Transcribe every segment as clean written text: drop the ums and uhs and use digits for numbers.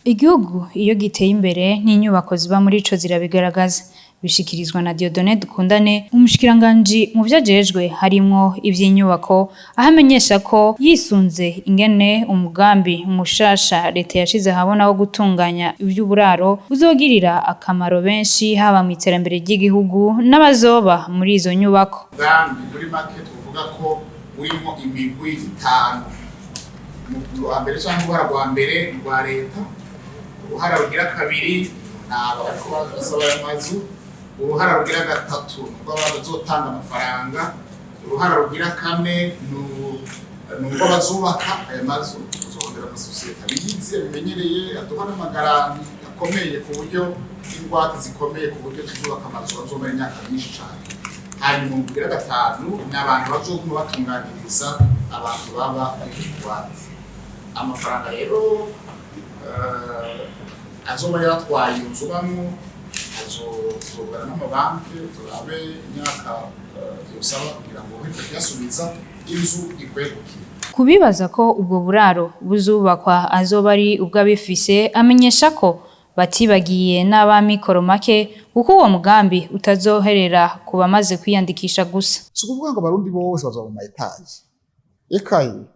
Igihugu iyo giteye imbere n'inyubako ziba muri ico zirabigaragaza. Bishikirizwa na Dieudonné Dukundane, umushikiranganji mu vyo ajejwe harimwo ivy'inyubako, aho amenyesha ko yisunze ingene umugambi mushasha leta yashize habona wo gutunganya ivy'uburaro uzogirira akamaro benshi haba mu iterambere ry'igihugu n'abazoba muri izo nyubako. Umugambi muri make tuvuga ko urimo imigwi itanu. Uruhara mbere canke uruhara rwa mbere rwa leta, uruhara rugira kabiri n'abariko basaba amazu, uruhara rugira gatatu rw'abazotanga amafaranga, uruhara rugira kane n'urwo bazubaka aya mazu, tuzorondera amasosiyete abizi abimenyereye aduha n'amagaranti akomeye ku buryo ingwate zikomeye ku buryo tuzubaka amazu azomara imyaka myinshi cane. Hanyuma urugira gatanu ni abantu bazoguma batunganiriza abantu baba ingwate. Amafaranga rero azoba yaratwaye inzu bamwe azobana n'amabanki turabe imyaka yosaba kugira ngo uhite kuyasubiza inzu ikwegukire. Kubibaza ko ubwo buraro buzubakwa azoba ari ubw'abifise, amenyesha ko batibagiye n'abamikoro make kuko uwo mugambi utazoherera ku bamaze kwiyandikisha gusa. Si ukuvuga ngo abarundi bose bazoba mu etaje. Ekaye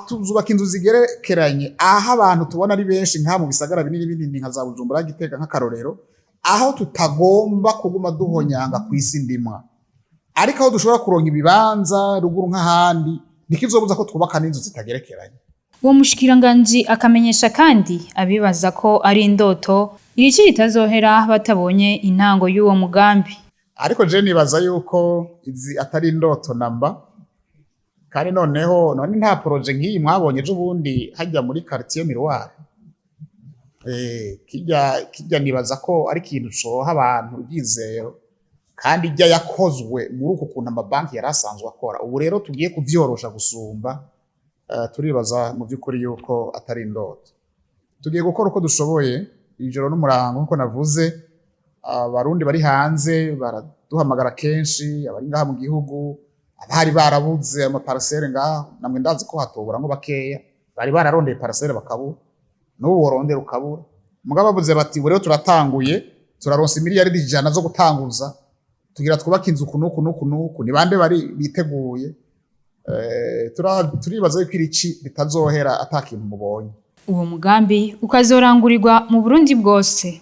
tuzubaka inzu zigerekeranye aho abantu tubona ari benshi nka mu bisagara binini binini nka za Bujumbura, Gitega nk'akarorero, aho tutagomba kuguma duhonyanga kw'isi ndimwa, ariko aho dushobora kuronka ibibanza ruguru nk'ahandi ntikizobuza ko twubaka n'inzu zitagerekeranye. Uwo mushikiranganji akamenyesha kandi abibaza ko ari indoto irici ritazohera batabonye intango y'uwo mugambi. Ariko je nibaza yuko izi atari indoto namba, kandi noneho nta projet nk'iyi mwabonye ejo bundi hajya muri quartier Miroir. Kijya nibaza ko ari ikintu coha abantu byizero kandi ijya yakozwe muri uko kuntu amabanki yari asanzwe akora. Ubu rero tugiye kuvyorosha gusumba, turibaza mu by'ukuri yuko atari indoto. Tugiye gukora uko dushoboye ijoro n'umurango nkuko navuze. Abarundi bari hanze baraduhamagara kenshi, abari ngaha mu gihugu abari barabuze amaparcelle ngaho, namwe ndazi ko hatobura ngo bakeya bari bararondeye parcelle bakabura, n'ubu worondera ukabura. Mugabo bavuze bati rero turatanguye, turaronsa miliyari 100 zo gutanguza, tugira twubaka inzu kunuku ni bande bari biteguye. Turibaza ko irici bitazohera atakintu mubonye. Uwo mugambi ukazorangurirwa mu Burundi bwose.